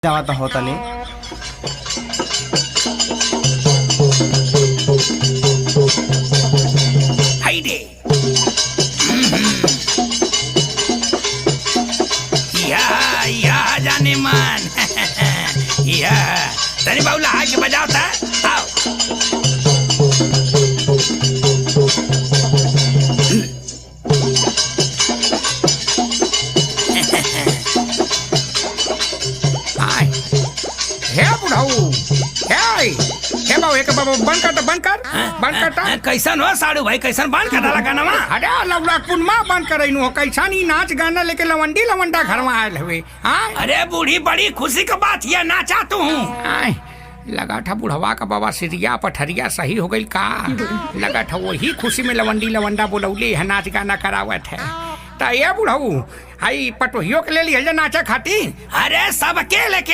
जाता होता नहीं। हाइडे या जाने मन या तनी बाउला आके बजाओ था आओ हे बुढ़ाऊ हे बाबू एक बाबू बंद कर कैसन हो साड़ू भाई कैसन बाल का डाला गाना अरे लवड़ा कुन माँ बंद कर हो कैसा नहीं नाच गाना लेके लवंडी लवंडा घर में आयल हुए अरे बूढ़ी बड़ी खुशी का बात ये नाचा तू हूँ लगा था बुढ़वा का बाबा सिरिया पठरिया सही हो गई का लगा था वही खुशी में लवंडी लवंडा बोलौली है नाच गाना करावत है तो ये बुढ़ऊ हाई पटोहियों के ले लिया नाचा खाती अरे सबके लेके